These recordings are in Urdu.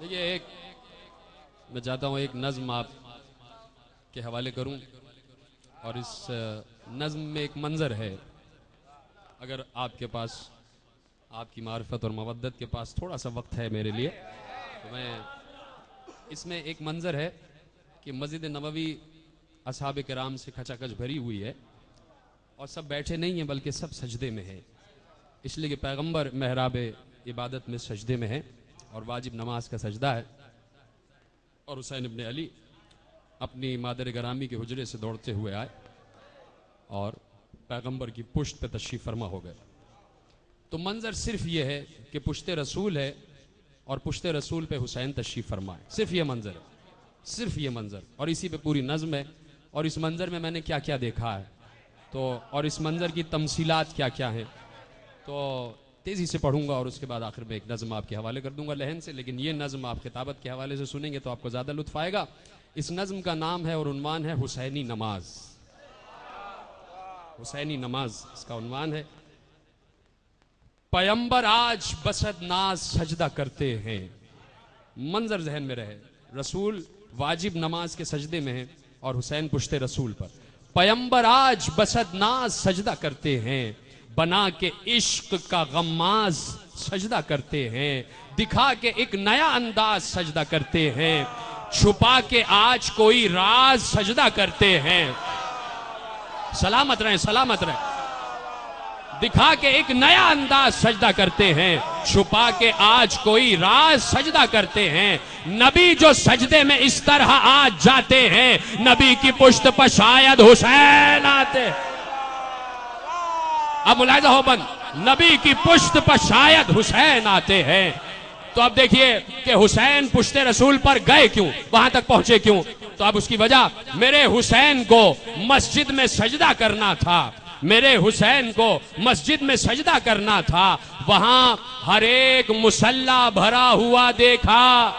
دیکھیے میں چاہتا ہوں ایک نظم آپ کے حوالے کروں، اور اس نظم میں ایک منظر ہے. اگر آپ کے پاس، آپ کی معرفت اور مودت کے پاس تھوڑا سا وقت ہے میرے لیے، تو میں اس میں ایک منظر ہے کہ مسجد نبوی اصحاب کرام سے کھچا کچ بھری ہوئی ہے، اور سب بیٹھے نہیں ہیں بلکہ سب سجدے میں ہیں، اس لیے کہ پیغمبر محراب عبادت میں سجدے میں ہیں اور واجب نماز کا سجدہ ہے. اور حسین ابن علی اپنی مادر گرامی کے حجرے سے دوڑتے ہوئے آئے اور پیغمبر کی پشت پہ تشریف فرما ہو گئے. تو منظر صرف یہ ہے کہ پشت رسول ہے اور پشت رسول پہ حسین تشریف فرمائے، صرف یہ منظر ہے، صرف یہ منظر، اور اسی پہ پوری نظم ہے. اور اس منظر میں نے کیا کیا دیکھا ہے، تو اور اس منظر کی تمثیلات کیا کیا ہیں، تو تیزی سے پڑھوں گا اور اس کے بعد آخر میں ایک نظم آپ کے حوالے کر دوں گا لہن سے. لیکن یہ نظم آپ خطابت کے حوالے سے سنیں گے تو آپ کو زیادہ لطف آئے گا. اس نظم کا نام ہے اور عنوان ہے حسینی نماز. حسینی نماز اس کا عنوان ہے. پیمبر آج بسد ناز سجدہ کرتے ہیں. منظر ذہن میں رہے، رسول واجب نماز کے سجدے میں ہیں اور حسین پشت رسول پر. پیمبر آج بسد ناز سجدہ کرتے ہیں، بنا کے عشق کا غماز سجدہ کرتے ہیں، دکھا کے ایک نیا انداز سجدہ کرتے ہیں، چھپا کے آج کوئی راز سجدہ کرتے ہیں. سلامت رہیں، سلامت رہیں. دکھا کے ایک نیا انداز سجدہ کرتے ہیں، چھپا کے آج کوئی راز سجدہ کرتے ہیں. نبی جو سجدے میں اس طرح آج جاتے ہیں، نبی کی پشت پر شاید حسین آتے. اب ملاحظہ ہو بند، نبی کی پشت پر شاید حسین آتے ہیں. تو اب دیکھیے کہ حسین پشت رسول پر گئے کیوں، وہاں تک پہنچے کیوں. تو اب اس کی وجہ، میرے حسین کو مسجد میں سجدہ کرنا تھا، میرے حسین کو مسجد میں سجدہ کرنا تھا. وہاں ہر ایک مصلی بھرا ہوا دیکھا.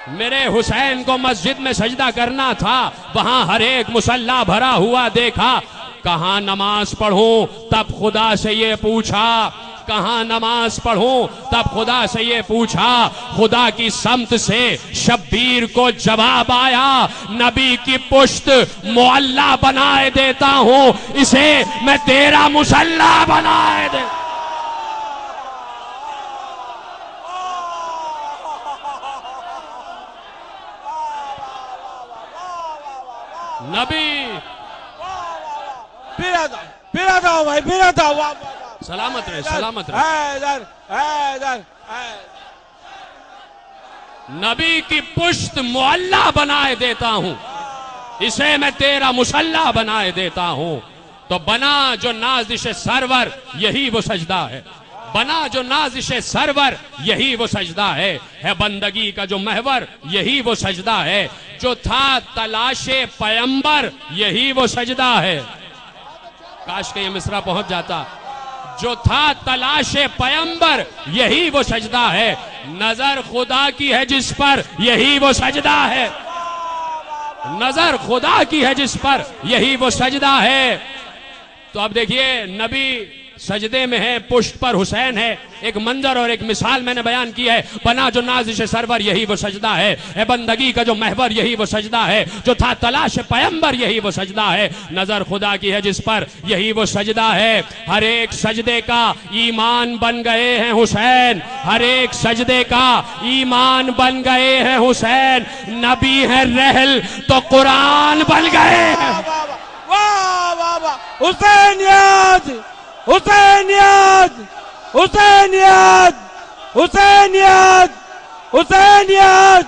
میرے حسین کو مسجد میں سجدہ کرنا تھا، وہاں ہر ایک مصلی بھرا ہوا دیکھا. کہاں نماز پڑھوں تب خدا سے یہ پوچھا، کہاں نماز پڑھوں تب خدا سے یہ پوچھا. خدا کی سمت سے شبیر کو جواب آیا، نبی کی پشت معلّہ بنائے دیتا ہوں، اسے میں تیرا مصلی بنائے دے. نبی پیرا تھا بھائی، پیرا تھا. سلامت رہے، سلامت رہے. نبی کی پشت معلّہ بنائے دیتا ہوں، اسے میں تیرا مصلی بنائے دیتا ہوں. تو بنا جو نازش سرور یہی وہ سجدہ ہے، بنا جو نازش سرور یہی وہ سجدہ ہے بندگی کا جو محور یہی وہ سجدہ ہے. جو تھا تلاش پیمبر یہی وہ سجدہ ہے. کاش کہ یہ مصرع پہنچ جاتا. جو تھا تلاش پیمبر یہی وہ سجدہ ہے. نظر خدا کی ہے جس پر یہی وہ سجدہ ہے. نظر خدا کی ہے جس پر یہی وہ سجدہ ہے. تو اب دیکھیے نبی سجدے میں ہے، پشت پر حسین ہے. ایک منظر اور ایک مثال میں نے بیان کی ہے. بنا جو نازش سرور یہی وہ سجدہ ہے بندگی کا جو محور یہی وہ سجدہ ہے. جو تھا تلاش پیمبر یہی وہ سجدہ ہے. نظر خدا کی ہے جس پر یہی وہ سجدہ ہے. ہر ایک سجدے کا ایمان بن گئے ہیں حسین، ہر ایک سجدے کا ایمان بن گئے ہیں حسین. نبی ہے رحل تو قرآن بن گئے ہیں. واہ واہ واہ. حسین یاد، حسین یاد، حسین یاد، حسین یاد، حسین یاد،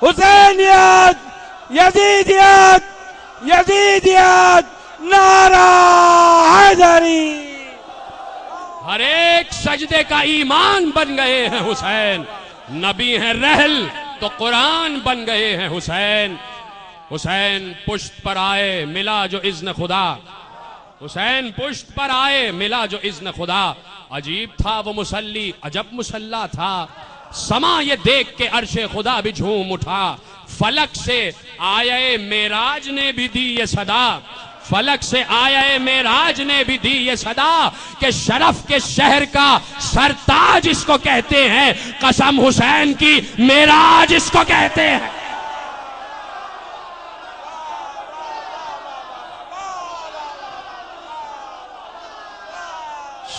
حسین یاد، یزید یاد، یزید یاد. نعرہ حیدری. ہر ایک سجدے کا ایمان بن گئے ہیں حسین. نبی ہیں رحل تو قرآن بن گئے ہیں حسین. حسین پشت پر آئے ملا جو اذن خدا، حسین پشت پر آئے ملا جو اذن خدا. عجیب تھا وہ مصلی، عجب مصلی تھا. سما یہ دیکھ کے عرش خدا بھی جھوم اٹھا. فلک سے آئے معراج نے بھی دی یہ صدا، فلک سے آیا معراج نے بھی دی یہ صدا کہ شرف کے شہر کا سرتاج اس کو کہتے ہیں، قسم حسین کی معراج اس کو کہتے ہیں۔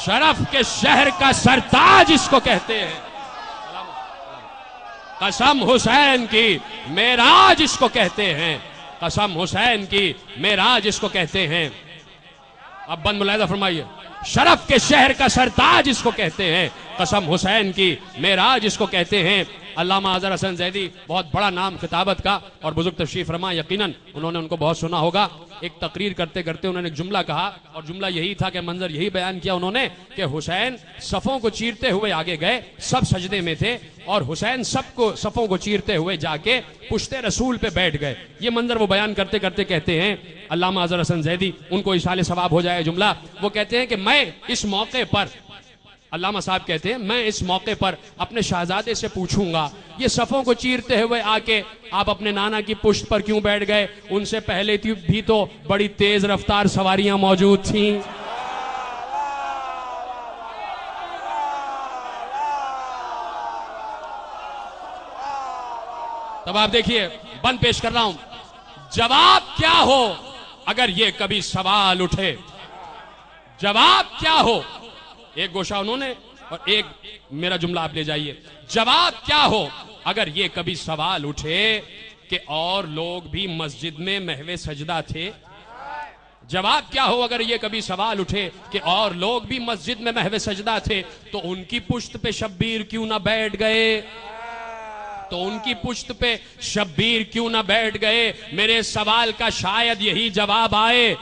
شرف کے شہر کا سرتاج اس کو کہتے ہیں، قسم حسین کی معراج اس کو کہتے ہیں، قسم حسین کی معراج اس کو کہتے ہیں۔ اب بند ملاحظہ فرمائیے، شرف کے شہر کا سرتاج اس کو کہتے ہیں، قسم حسین کی معراج اس کو کہتے ہیں۔ علامہ اظہر حسن زیدی بہت بڑا نام خطابت کا اور بزرگ تشریف فرما، یقیناً انہوں نے ان کو بہت سنا ہوگا۔ ایک تقریر کرتے کرتے انہوں نے ایک جملہ کہا، اور جملہ یہی تھا کہ منظر یہی بیان کیا انہوں نے کہ حسین صفوں کو چیرتے ہوئے آگے گئے، سب سجدے میں تھے، اور حسین صفوں کو چیرتے ہوئے جا کے پشت رسول پہ بیٹھ گئے۔ یہ منظر وہ بیان کرتے کرتے کہتے ہیں علامہ اظہر حسن زیدی، ان کو اشارے ثواب ہو جائے جملہ، وہ کہتے ہیں کہ میں اس موقع پر، علامہ صاحب کہتے ہیں میں اس موقع پر اپنے شہزادے سے پوچھوں گا یہ صفوں کو چیرتے ہوئے آ کے آپ اپنے نانا کی پشت پر کیوں بیٹھ گئے؟ ان سے پہلے بھی تو بڑی تیز رفتار سواریاں موجود تھیں۔ تب آپ دیکھیے، بند پیش کر رہا ہوں، جواب کیا ہو اگر یہ کبھی سوال اٹھے؟ جواب کیا ہو؟ ایک گوشہ انہوں نے اور ایک میرا جملہ آپ لے جائیے۔ جواب کیا ہو اگر یہ کبھی سوال اٹھے کہ اور لوگ بھی مسجد میں محو سجدہ تھے؟ جواب کیا ہو اگر یہ کبھی سوال اٹھے کہ اور لوگ بھی مسجد میں محو سجدہ تھے تو ان کی پشت پہ شبیر کیوں نہ بیٹھ گئے؟ تو ان کی پشت پہ شبیر کیوں نہ بیٹھ گئے؟ میرے سوال کا شاید یہی جواب آئے۔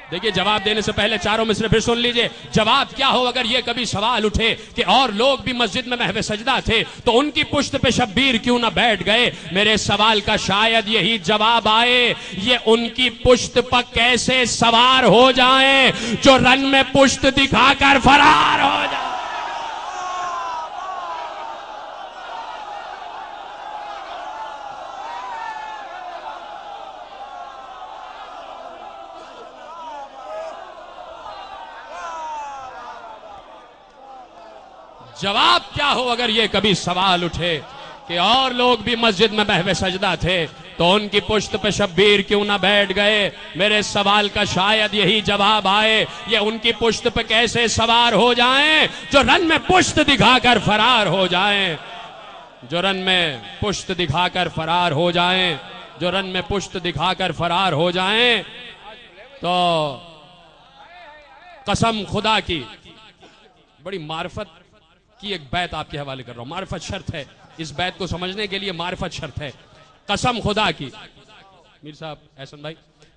دیکھیے، جواب دینے سے پہلے چاروں میں سے پھر سن لیجئے، جواب کیا ہو اگر یہ کبھی سوال اٹھے کہ اور لوگ بھی مسجد میں محو سجدہ تھے تو ان کی پشت پہ شبیر کیوں نہ بیٹھ گئے؟ میرے سوال کا شاید یہی جواب آئے، یہ ان کی پشت پر کیسے سوار ہو جائیں جو رن میں پشت دکھا کر فرار ہو جائیں۔ جواب کیا ہو اگر یہ کبھی سوال اٹھے کہ اور لوگ بھی مسجد میں محو سجدہ تھے تو ان کی پشت پہ شبیر کیوں نہ بیٹھ گئے؟ میرے سوال کا شاید یہی جواب آئے، یہ ان کی پشت پہ کیسے سوار ہو جائیں جو رن میں پشت دکھا کر فرار ہو جائیں، جو رن میں پشت دکھا کر فرار ہو جائیں، جو رن میں پشت دکھا کر فرار ہو جائیں۔ تو قسم خدا کی، بڑی معرفت کی ایک بیت آپ کے حوالے کر رہا ہوں، معرفت شرط ہے، اس بیت کو سمجھنے کے لیے معرفت شرط ہے۔ قسم خدا کی، میر صاحب احسن بھائی،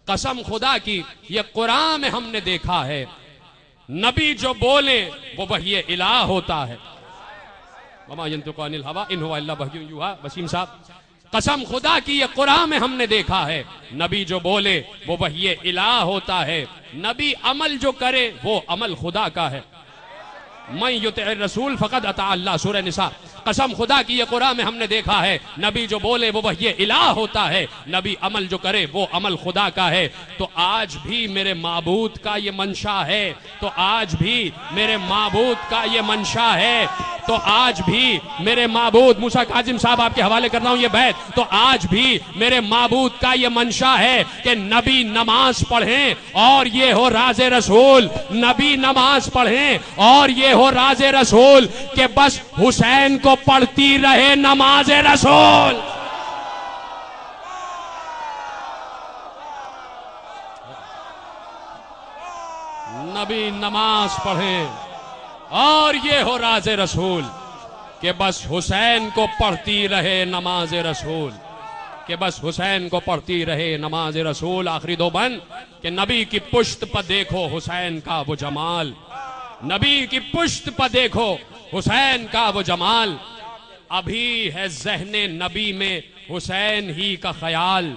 قسم خدا کی یہ قرآن میں ہم نے دیکھا ہے، نبی جو بولے وہ وحی الہ ہوتا ہے۔ وما ينطق عن الهوى ان هو الا وحی یوحی۔ وسیم صاحب، قسم خدا کی یہ قرآن میں ہم نے دیکھا ہے، نبی جو بولے وہ وحی الہ ہوتا ہے، نبی عمل جو کرے وہ عمل خدا کا ہے۔ من یطع الرسول فقد اطاع اللہ، سورہ نساء۔ قسم خدا کی یہ قرآن میں ہم نے دیکھا ہے، نبی جو بولے وہ وحی الہ ہوتا ہے، نبی عمل جو کرے وہ عمل خدا کا ہے۔ تو آج بھی میرے معبود کا یہ منشا ہے، تو آج بھی میرے معبود کا یہ منشا ہے، تو آج بھی میرے معبود، موسیٰ کاظم صاحب آپ کے حوالے کر رہا ہوں یہ بیت، تو آج بھی میرے معبود کا یہ منشا ہے کہ نبی نماز پڑھیں اور یہ ہو راز رسول، نبی نماز پڑھیں اور یہ ہو راز رسول کہ بس حسین کو پڑھتی رہے نماز رسول۔ نبی نماز پڑھیں اور یہ ہو راز رسول کہ بس حسین کو پڑھتی رہے نماز رسول، کہ بس حسین کو پڑھتی رہے نماز رسول۔ آخری دو بند کہ نبی کی پشت پر دیکھو حسین کا وہ جمال، نبی کی پشت پر دیکھو حسین کا وہ جمال، ابھی ہے ذہن نبی میں حسین ہی کا خیال۔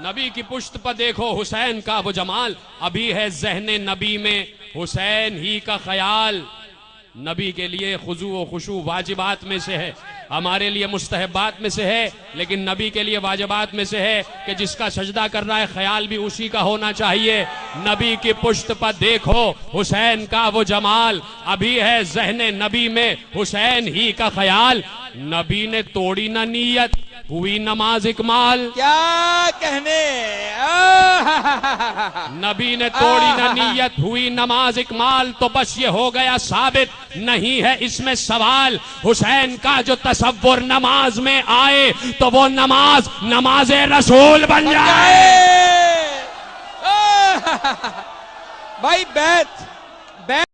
نبی کی پشت پر دیکھو حسین کا وہ جمال، ابھی ہے ذہن نبی میں حسین ہی کا خیال۔ نبی کے لیے خضوع و خشوع واجبات میں سے ہے، ہمارے لیے مستحبات میں سے ہے، لیکن نبی کے لیے واجبات میں سے ہے کہ جس کا سجدہ کر رہا ہے خیال بھی اسی کا ہونا چاہیے۔ نبی کی پشت پر دیکھو حسین کا وہ جمال، ابھی ہے ذہن نبی میں حسین ہی کا خیال۔ نبی نے توڑی نہ نیت، ہوئی نماز اکمال۔ کیا کہنے، نبی نے توڑی نہ نیت، ہوئی نماز اکمال، تو بس یہ ہو گیا ثابت، نہیں ہے اس میں سوال۔ حسین کا جو تصور نماز میں آئے تو وہ نماز رسول بن جائے۔ بھائی بیت